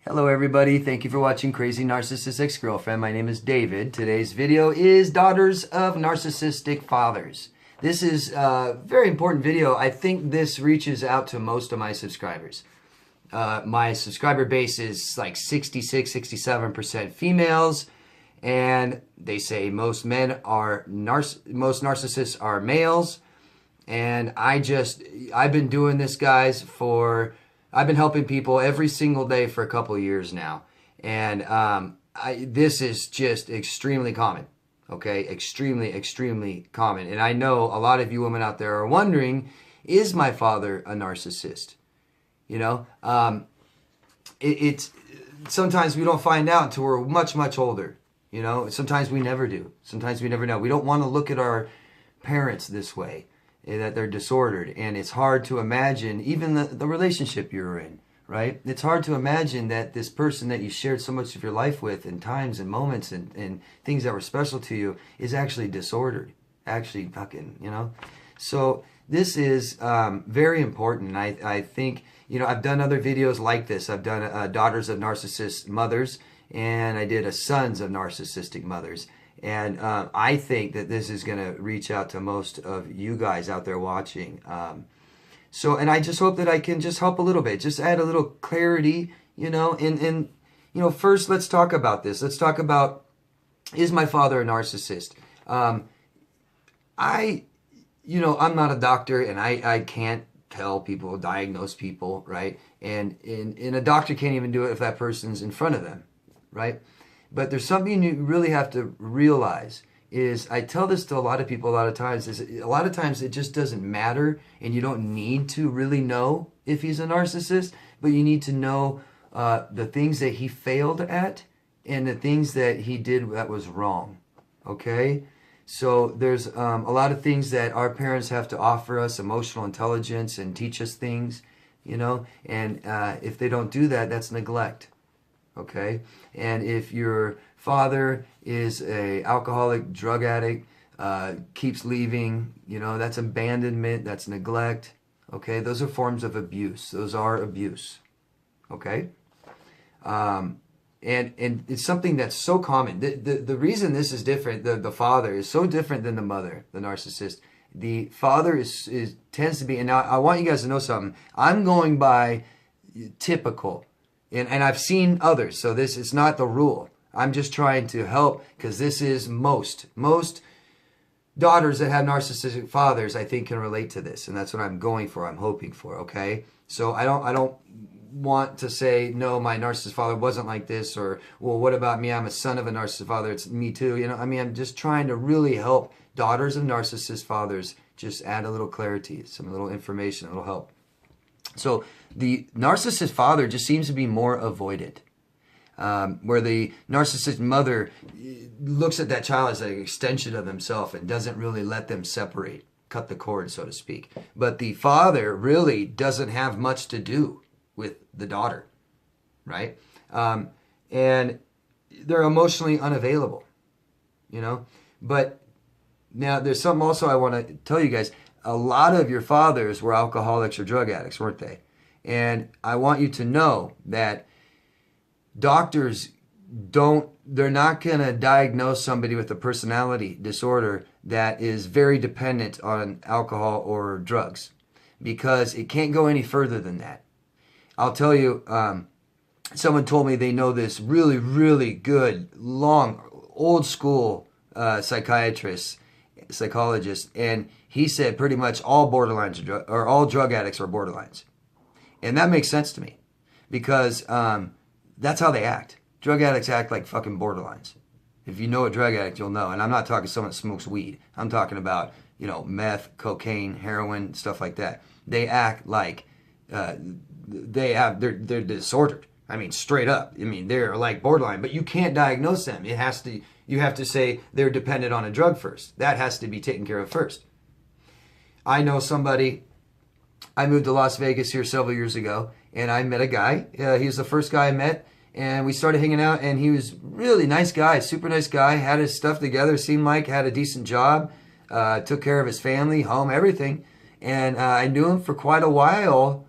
Hello everybody, thank you for watching Crazy Narcissist Ex-Girlfriend. My name is David. Today's video is Daughters of Narcissistic Fathers. This is a very important video. I think this reaches out to most of my subscribers. My subscriber base is like 66-67% females, and they say most narcissists are males. And I've been doing this, guys, I've been helping people every single day for a couple of years now. And this is just extremely common, okay? Extremely common. And I know a lot of you women out there are wondering, is my father a narcissist? You know, it's sometimes we don't find out until we're much older. You know, sometimes we never do. Sometimes we never know. We don't want to look at our parents this way, that they're disordered, and it's hard to imagine even the relationship you're in, right? It's hard to imagine that this person that you shared so much of your life with, and times and moments and things that were special to you, is actually disordered, actually fucking, you know? So this is very important. And I think, you know, I've done other videos like this. I've done Daughters of Narcissist Mothers, and I did a Sons of Narcissistic Mothers. And I think that this is going to reach out to most of you guys out there watching. And I just hope that I can just help a little bit, just add a little clarity, you know. And you know, first, let's talk about this. Let's talk about, is my father a narcissist? You know, I'm not a doctor, and I can't tell people, diagnose people, right? And a doctor can't even do it if that person's in front of them, right? But there's something you really have to realize is, I tell this to a lot of people a lot of times, is a lot of times it just doesn't matter, and you don't need to really know if he's a narcissist, but you need to know the things that he failed at and the things that he did that was wrong, okay? So there's a lot of things that our parents have to offer us, emotional intelligence, and teach us things, you know, and if they don't do that, that's neglect. Okay, and if your father is a alcoholic, drug addict, keeps leaving, you know, that's abandonment, that's neglect. Okay, those are forms of abuse. Those are abuse. Okay, and it's something that's so common. The reason this is different, the father is so different than the mother, the narcissist. The father tends to be, and now I want you guys to know something. I'm going by typical. And I've seen others, so this is not the rule. I'm just trying to help, because this is most daughters that have narcissistic fathers, I think, can relate to this, and that's what I'm going for. I'm hoping for. Okay, so I don't want to say, no, my narcissist father wasn't like this, or, well, what about me? I'm a son of a narcissist father. It's me too. You know, I mean, I'm just trying to really help daughters of narcissist fathers. Just add a little clarity, some little information. It'll help. So the narcissist father just seems to be more avoided, where the narcissist mother looks at that child as an extension of themselves and doesn't really let them separate, cut the cord, so to speak. But the father really doesn't have much to do with the daughter, right? And they're emotionally unavailable, you know. But now there's something also I want to tell you guys. A lot of your fathers were alcoholics or drug addicts, weren't they? And I want you to know that doctors they're not going to diagnose somebody with a personality disorder that is very dependent on alcohol or drugs, because it can't go any further than that. I'll tell you, someone told me they know this really good, old school psychologist, and he said pretty much all borderlines or all drug addicts are borderlines. And that makes sense to me, because that's how they act. Drug addicts act like fucking borderlines. If you know a drug addict, you'll know. And I'm not talking someone that smokes weed. I'm talking about, you know, meth, cocaine, heroin, stuff like that. They act like they're disordered. I mean, straight up. I mean, they're like borderline, but you can't diagnose them. You have to say they're dependent on a drug first. That has to be taken care of first. I know somebody, I moved to Las Vegas here several years ago, and I met a guy. He was the first guy I met, and we started hanging out, and he was really nice guy, super nice guy, had his stuff together, seemed like, had a decent job, took care of his family, home, everything. And I knew him for quite a while,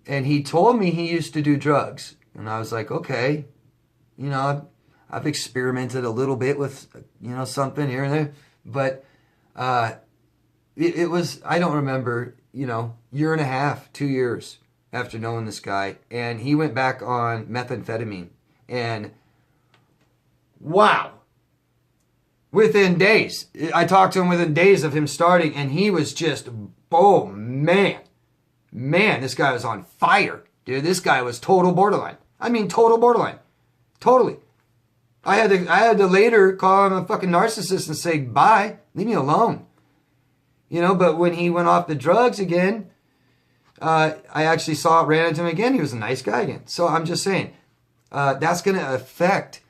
and he told me he used to do drugs. And I was like, okay, I've experimented a little bit with, something here and there. But it was, I don't remember, year and a half, 2 years after knowing this guy. And he went back on methamphetamine. And wow. Within days. I talked to him within days of him starting, and he was just, oh, man. Man, this guy was on fire. Dude, this guy was total borderline. I mean, total borderline. Totally. I had to later call him a fucking narcissist and say, bye, leave me alone. But when he went off the drugs again, I actually ran into him again. He was a nice guy again. So I'm just saying, that's going to affect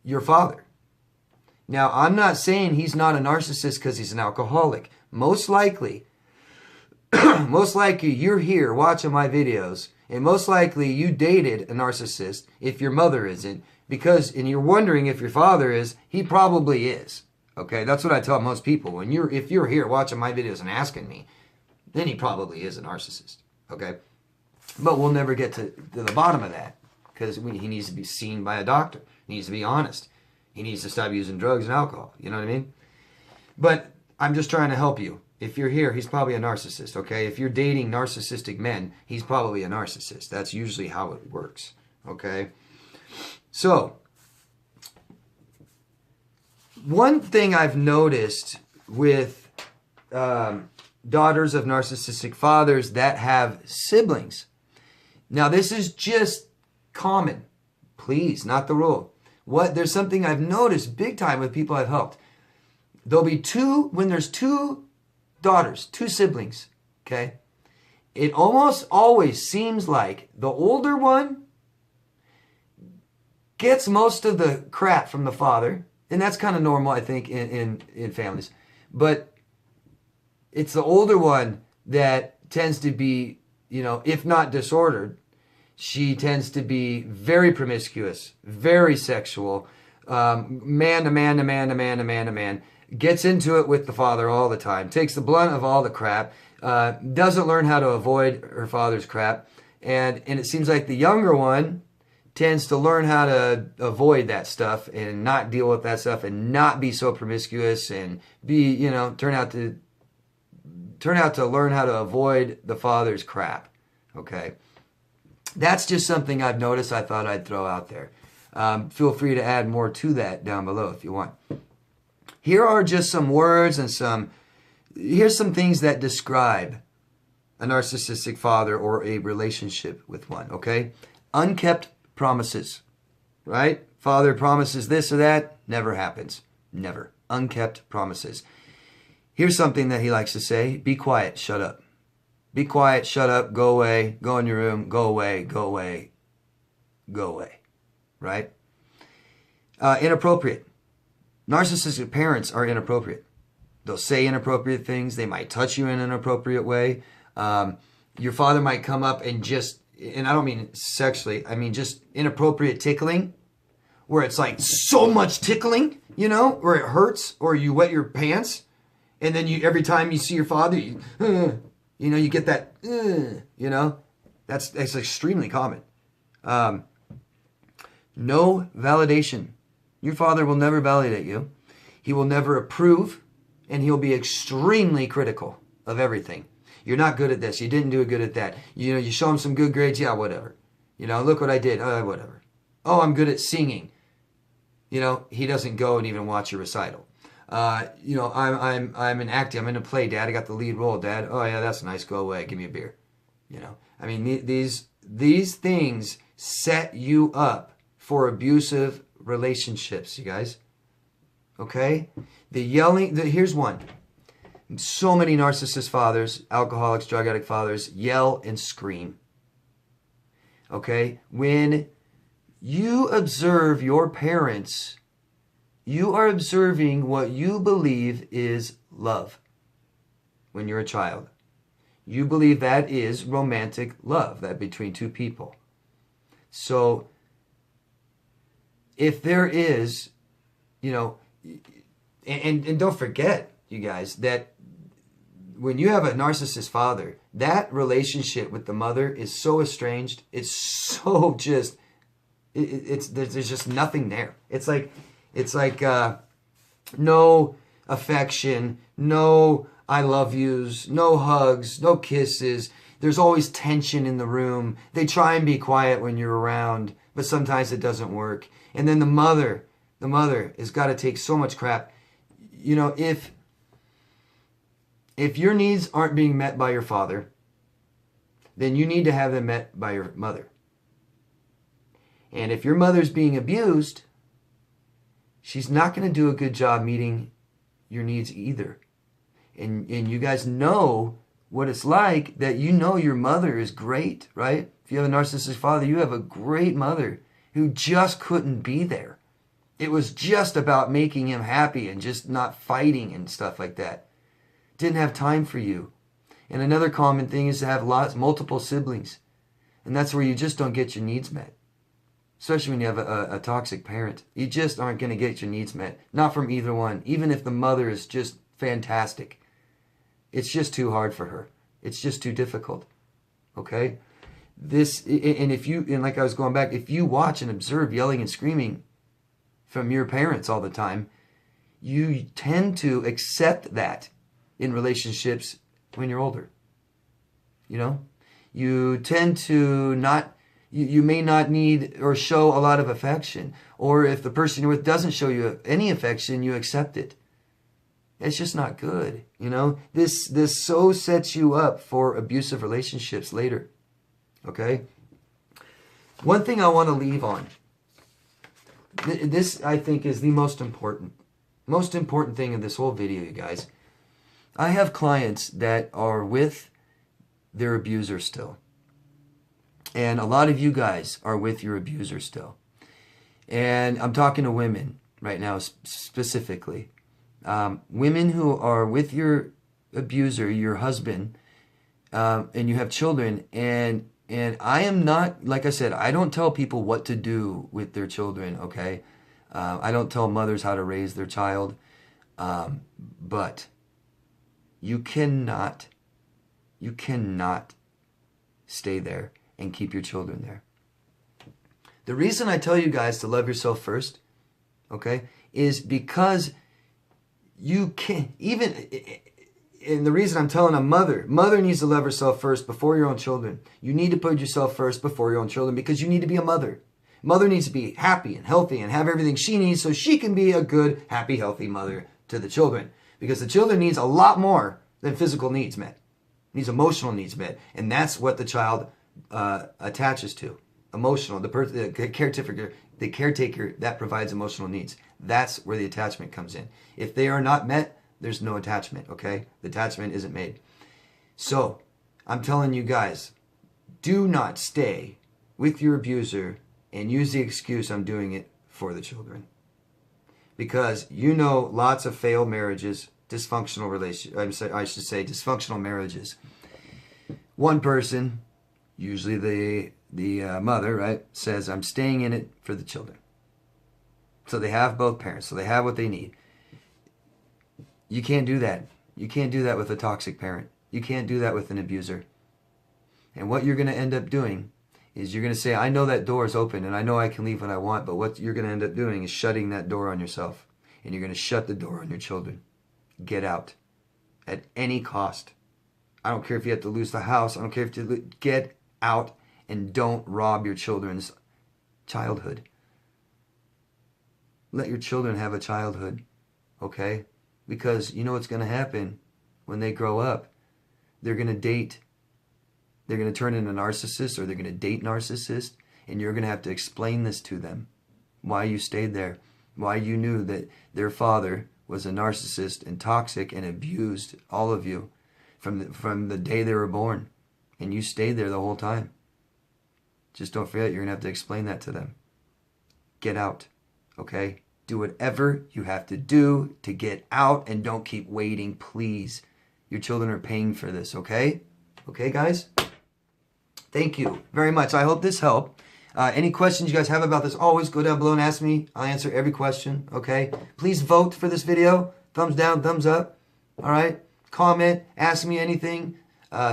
your father. Now, I'm not saying he's not a narcissist because he's an alcoholic. Most likely, you're here watching my videos, and most likely you dated a narcissist if your mother isn't, and you're wondering if your father is, he probably is. Okay, that's what I tell most people. If you're here watching my videos and asking me, then he probably is a narcissist. Okay, but we'll never get to the bottom of that because he needs to be seen by a doctor. He needs to be honest. He needs to stop using drugs and alcohol. You know what I mean? But I'm just trying to help you. If you're here, he's probably a narcissist, okay? If you're dating narcissistic men, he's probably a narcissist. That's usually how it works, okay? So, one thing I've noticed with daughters of narcissistic fathers that have siblings. Now, this is just common. Please, not the rule. There's something I've noticed big time with people I've helped. There'll be when there's two daughters, two siblings, okay? It almost always seems like the older one gets most of the crap from the father, and that's kind of normal, I think, in families. But it's the older one that tends to be, if not disordered, she tends to be very promiscuous, very sexual, man to man to man to man to man to man, gets into it with the father all the time, takes the blunt of all the crap, doesn't learn how to avoid her father's crap, and it seems like the younger one tends to learn how to avoid that stuff and not deal with that stuff and not be so promiscuous and be, turn out to learn how to avoid the father's crap, okay? That's just something I've noticed I thought I'd throw out there. Feel free to add more to that down below if you want. Here are just some words and here's some things that describe a narcissistic father or a relationship with one, okay? Unkept promises, right? Father promises this or that, never happens. Never. Unkept promises. Here's something that he likes to say, be quiet, shut up. Be quiet, shut up, go away, go in your room, go away, go away, go away, right? Inappropriate. Narcissistic parents are inappropriate. They'll say inappropriate things. They might touch you in an inappropriate way. Your father might come up and and I don't mean sexually, I mean just inappropriate tickling, where it's like so much tickling, where it hurts, or you wet your pants, and then every time you see your father, you get that, that's extremely common. No validation. Your father will never validate you. He will never approve, and he'll be extremely critical of everything. You're not good at this. You didn't do good at that. You show him some good grades. Yeah, whatever. Look what I did. Whatever. Oh, I'm good at singing. He doesn't go and even watch your recital. I'm in acting. I'm in a play, Dad. I got the lead role, Dad. Oh yeah, that's nice. Go away. Give me a beer. I mean, these things set you up for abusive relationships, you guys. Okay? The yelling, here's one. So many narcissist fathers, alcoholics, drug addict fathers, yell and scream. Okay? When you observe your parents, you are observing what you believe is love when you're a child. You believe that is romantic love, that between two people. So, if there is, and don't forget, you guys, that when you have a narcissist father, that relationship with the mother is so estranged. It's so just There's just nothing there. It's like no affection, no I love yous, no hugs, no kisses. There's always tension in the room. They try and be quiet when you're around, but sometimes it doesn't work. And then the mother has got to take so much crap. You know, if your needs aren't being met by your father, then you need to have them met by your mother. And if your mother's being abused, she's not going to do a good job meeting your needs either. And you guys know what it's like, that you know your mother is great, right? If you have a narcissistic father, you have a great mother who just couldn't be there. It was just about making him happy and just not fighting and stuff like that. Didn't have time for you. And another common thing is to have multiple siblings. And that's where you just don't get your needs met. Especially when you have a toxic parent. You just aren't going to get your needs met. Not from either one. Even if the mother is just fantastic. It's just too hard for her. It's just too difficult. Okay? And like I was going back, if you watch and observe yelling and screaming from your parents all the time, you tend to accept that in relationships when you're older. You know? You tend to not, you may not need or show a lot of affection. Or if the person you're with doesn't show you any affection, you accept it. It's just not good. You know? This so sets you up for abusive relationships later. Okay? One thing I want to leave on. This, I think, is the most important thing in this whole video, you guys. I have clients that are with their abuser still. And a lot of you guys are with your abuser still. And I'm talking to women right now specifically. Women who are with your abuser, your husband, and you have children. And I am not, like I said, I don't tell people what to do with their children, okay? I don't tell mothers how to raise their child. But you cannot stay there and keep your children there. The reason I tell you guys to love yourself first, okay, is because you can't, and the reason I'm telling a mother needs to love herself first before your own children. You need to put yourself first before your own children because you need to be a mother. Mother needs to be happy and healthy and have everything she needs so she can be a good, happy, healthy mother to the children. Because the children needs a lot more than physical needs met. Needs emotional needs met. And that's what the child attaches to. Emotional. The caretaker that provides emotional needs. That's where the attachment comes in. If they are not met, there's no attachment, okay? The attachment isn't made. So, I'm telling you guys, do not stay with your abuser and use the excuse I'm doing it for the children. Because you know lots of failed marriages, dysfunctional dysfunctional marriages. One person, usually the mother, right, says, I'm staying in it for the children. So they have both parents, so they have what they need. You can't do that. You can't do that with a toxic parent. You can't do that with an abuser. And what you're going to end up doing is you're going to say, I know that door is open and I know I can leave when I want, but what you're going to end up doing is shutting that door on yourself. And you're going to shut the door on your children. Get out. At any cost. I don't care if you have to lose the house. I don't care if you get out and don't rob your children's childhood. Let your children have a childhood. Okay? Because you know what's going to happen when they grow up. They're going to date. They're going to turn into narcissists, or they're going to date narcissists, and you're going to have to explain this to them. Why you stayed there. Why you knew that their father was a narcissist and toxic and abused all of you from the day they were born. And you stayed there the whole time. Just don't forget, you're going to have to explain that to them. Get out. Okay? Do whatever you have to do to get out, and don't keep waiting, please. Your children are paying for this, okay? Okay, guys? Thank you very much. I hope this helped. Any questions you guys have about this, always go down below and ask me. I'll answer every question, okay? Please vote for this video. Thumbs down, thumbs up. All right? Comment, ask me anything.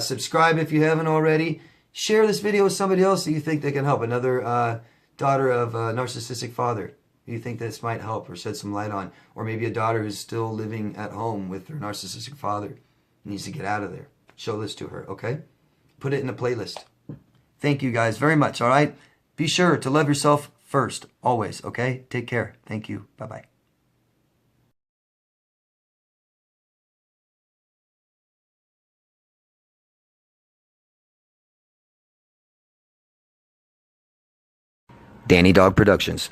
Subscribe if you haven't already. Share this video with somebody else that you think they can help. Another daughter of a narcissistic father you think this might help or shed some light on, or maybe a daughter who's still living at home with her narcissistic father, needs to get out of there, show this to her, okay? Put it in a playlist. Thank you guys very much, all right? Be sure to love yourself first, always, okay? Take care. Thank you. Bye-bye. Danny Dog Productions.